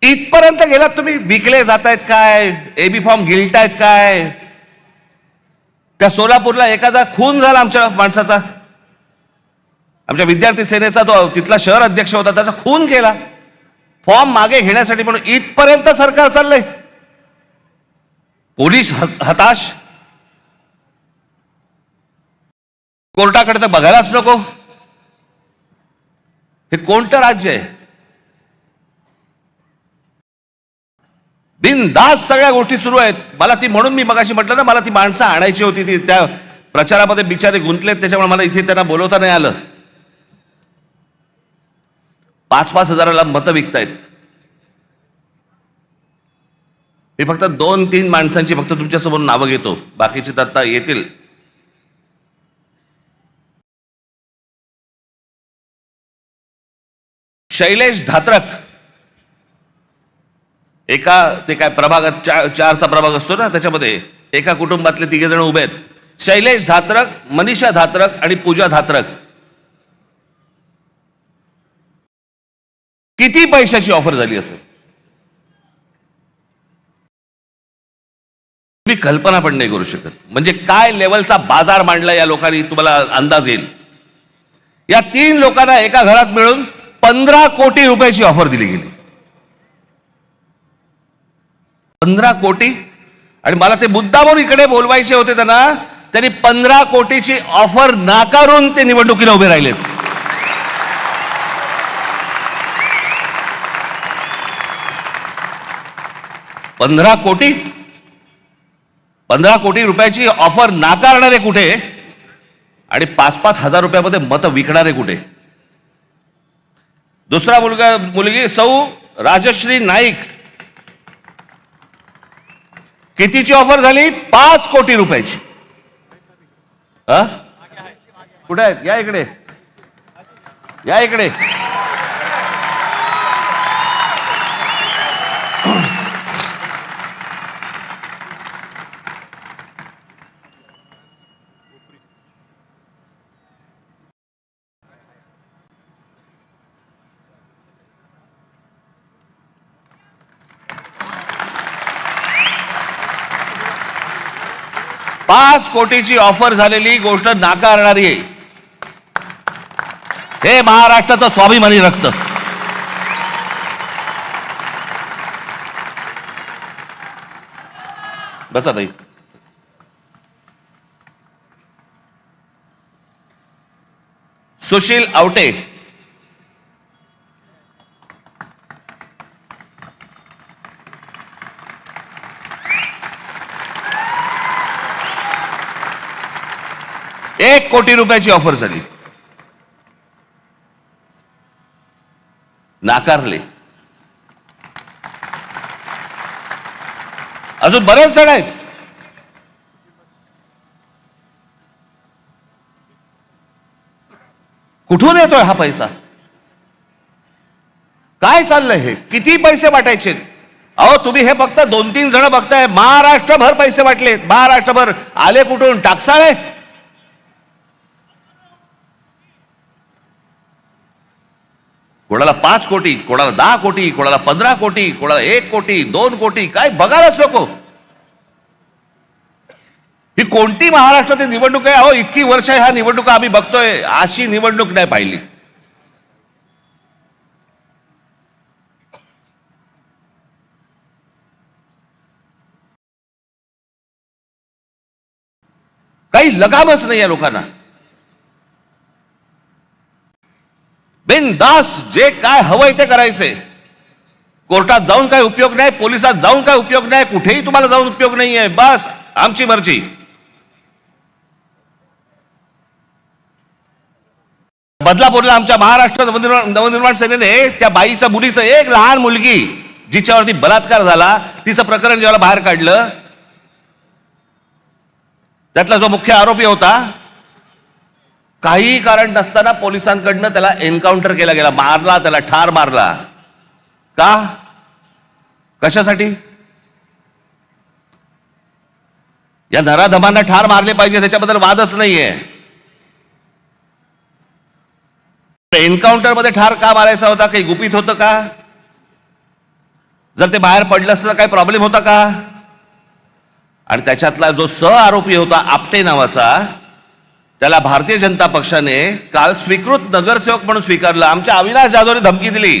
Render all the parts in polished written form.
इथपर्यंत गेलात तुम्ही. विकले जातायत काय, एबी फॉर्म गिळतायत काय. त्या सोलापूरला एखादा खून झाला आमच्या माणसाचा, आमच्या विद्यार्थी सेनेचा, तो तिथला शहर अध्यक्ष होता, त्याचा खून केला फॉर्म मागे घेण्यासाठी म्हणून. इथपर्यंत सरकार चाललंय. पोलीस हताश, कोर्टाकडे तर बघायलाच नको. हे कोणतं राज्य आहे. बिनधास्त सगळ्या गोष्टी सुरू आहेत. मला ती, म्हणून मी मगाशी म्हटलं ना, मला ती माणसं आणायची होती. ती त्या प्रचारामध्ये बिचारे गुंतलेत, त्याच्यामुळे मला इथे त्यांना बोलवता नाही आलं. 5-5 हजाराला मतं विकतायत. मी फक्त 2-3 माणसांची फक्त तुमच्यासमोर नावं घेतो, बाकीची तर आता येतील. शैलेश धात्रक, एका, ते काय प्रभागात 4चा प्रभाग असतो ना, त्याच्यामध्ये एका कुटुंबातले 3 जण उभे आहेत. शैलेश धात्रक, मनीषा धात्रक आणि पूजा धात्रक. किती पैशाची ऑफर झाली असेल तुम्ही कल्पना पण नाही करू शकत. म्हणजे काय लेवलचा बाजार मांडला या लोकांनी, तुम्हाला अंदाज येईल. या 3 लोकांना एका घरात मिळून 15 कोटी रुपयाची ऑफर दिली गेली. 15 कोटी. आणि मला ते मुद्दामून इकडे बोलवायचे होते त्यांना, त्यांनी 15 कोटीची ऑफर नाकारून ते निवडणुकीला उभे राहिलेत. पंधरा कोटी रुपयाची ऑफर नाकारणारे कुठे आणि 5-5 हजार रुपयामध्ये मत विकणारे कुठे. दुसरा मुलगी सौ राजश्री नाईक, कितीची ऑफर झाली? 5 कोटी रुपयाची. कुठे आहेत? या इकडे, या इकडे. पाच कोटीची ऑफर झालेली गोष्ट नाकारणारी आहे. हे महाराष्ट्राचं स्वाभिमानी रक्त. बसा ताई. सुशील आवटे, एक कोटी रुपयाची ऑफर झाली, नाकारले. अजून बरेच जण आहेत. कुठून येतोय हा पैसा? काय चाललंय हे? किती पैसे वाटायचे? अहो तुम्ही हे फक्त 2-3 जण बघताय, महाराष्ट्रभर पैसे वाटले. महाराष्ट्रभर आले कुठून? टाकसाळे. कोणाला 5 कोटी, कोणाला 10 कोटी, कोणाला 15 कोटी, कोणाला 1 कोटी, 2 कोटी. काय बघायलाच नको. ही कोणती महाराष्ट्रातील निवडणूक आहे? अहो इतकी वर्ष ह्या निवडणुका आम्ही बघतोय, अशी निवडणूक नाही पाहिली. काही लगामच नाही या लोकांना. बिनधास जे काय हवंय ते करायचंय. कोर्टात जाऊन काय उपयोग नाही, पोलिसात जाऊन काय उपयोग नाही, कुठेही तुम्हाला जाऊन उपयोग नाहीये. बस आमची मर्जी. बदलापूरला आमच्या महाराष्ट्र नवनिर्माण सेनेने त्या बाईच्या मुलीचं, एक लहान मुलगी जिच्यावरती बलात्कार झाला, तिचं प्रकरण जेव्हा बाहेर काढलं, त्यातला जो मुख्य आरोपी होता, काही कारण नसताना पोलिसांकडनं त्याला एन्काउंटर केला गेला, मारला, त्याला ठार मारला. का? कशासाठी? या नराधमांना ठार मारले पाहिजे, त्याच्याबद्दल वादच नाहीये. एन्काउंटर मध्ये ठार का मारायचा होता? काही गुपित होतं का? जर ते बाहेर पडलं असतं तर काही प्रॉब्लेम होता का? आणि त्याच्यातला जो आरोपी होता आपटे नावाचा, त्याला भारतीय जनता पक्षाने काल स्वीकृत नगरसेवक म्हणून स्वीकारलं. आमच्या अविनाश जाधवने धमकी दिली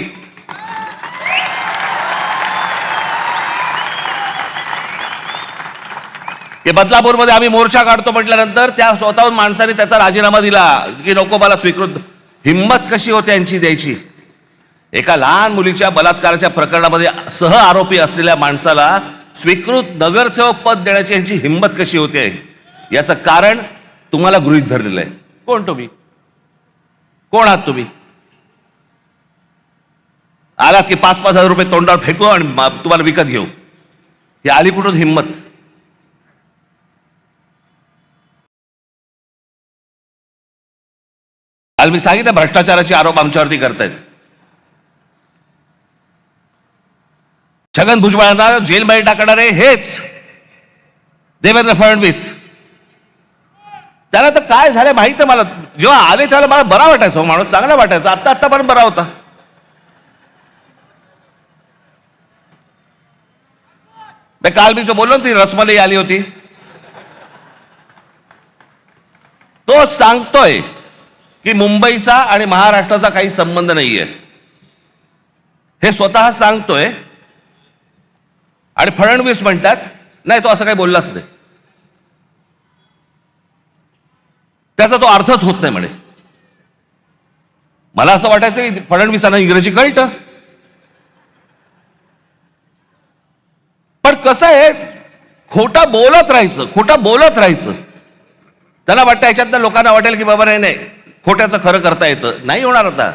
की बदलापूरमध्ये आम्ही मोर्चा काढतो म्हटल्यानंतर त्या स्वतःहून माणसाने त्याचा राजीनामा दिला की नको मला स्वीकृत. हिंमत कशी होते यांची द्यायची? एका लहान मुलीच्या बलात्काराच्या प्रकरणामध्ये सह आरोपी असलेल्या माणसाला स्वीकृत नगरसेवक पद देण्याची यांची हिंमत कशी होते? याचं कारण तुम्हाला गृहीत धरलेलं आहे. कोण तुम्ही? कोण आहात तुम्ही? आलात की 5-5 हजार रुपये तोंडावर फेकू आणि तुम्हाला विकत घेऊ. ही आली कुठून हिंमत? काल मी सांगितलं भ्रष्टाचाराचे आरोप आमच्यावरती करतायत. छगन भुजबळांना जेलमध्ये टाकणारे हेच देवेंद्र फडणवीस. त्याला तर काय झालं माहित मला. जेव्हा आले त्याला मला बरा वाटायचा, माणूस चांगला वाटायचा. आतापर्यंत बरा होता. काल मी जो बोललो ती रसमलाई आली होती, तो सांगतोय की मुंबईचा आणि महाराष्ट्राचा काही संबंध नाहीये. हे स्वतः सांगतोय आणि फडणवीस म्हणतात नाही तो असं काही बोललाच नाही, त्याचा तो अर्थच होत नाही म्हणे. मला असं वाटायचं की फडणवीसांना इंग्रजी कळतं. पण कसं आहे, खोटं बोलत राहायचं. त्याला वाटतं याच्यातनं लोकांना वाटेल की बाबा नाही खोट्याचं खरं करता येतं. नाही होणार. आता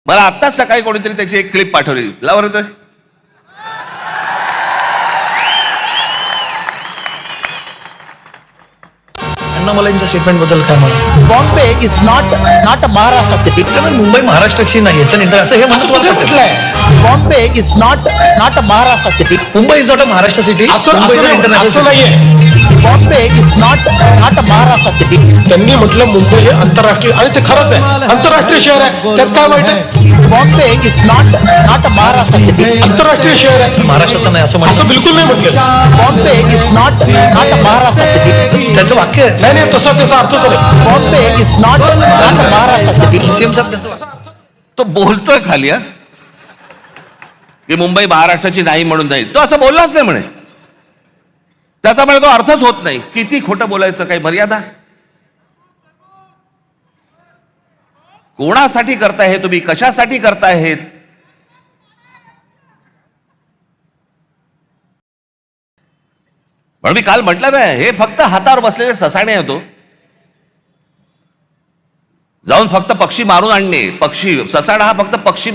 मला आत्ताच सकाळी कोणीतरी त्याची एक क्लिप पाठवली. लावर येतोय. अण्णामलाईंच्या स्टेटमेंट बद्दल काय म्हणा? Bombay is not a Maharashtra city. Mumbai महाराष्ट्राची नाही असं हे म्हणत कुठलंय? Bombay is not a Maharashtra city. Mumbai is not a Maharashtra city. असं नाहीये. Bombay is not a Maharashtra city. त्यांनी म्हटलं मुंबई हे आंतरराष्ट्रीय, आणि ते खरंच आहे, आंतरराष्ट्रीय शहर आहे. त्यात काय वाईट आहे? Bombay is not a Maharashtra city. आंतरराष्ट्रीय शहर आहे. महाराष्ट्राचं नाही असं असं बिलकुल नाही म्हटलं. Bombay is not a Maharashtra city. त्याचं वाक्य आहे. नाही त्याचा अर्थच नाही. Bombay is not a Maharashtra city. CM साहेब त्याचं तो बोलतोय खाली की मुंबई महाराष्ट्राची नाही म्हणून नाही. तो असं बोललाच नाही म्हणे. त्याचा म्हणे तो अर्थच होत नाही. किती खोटं बोलायचं, काही मर्यादा? कोणासाठी करताय हे तुम्ही? कशासाठी करताय हे? पण मी काल म्हटलं ना, हे फक्त हातावर बसलेले ससाणे होतो. जाऊन फक्त पक्षी मारून आणणे. पक्षी, ससाणा हा फक्त पक्षी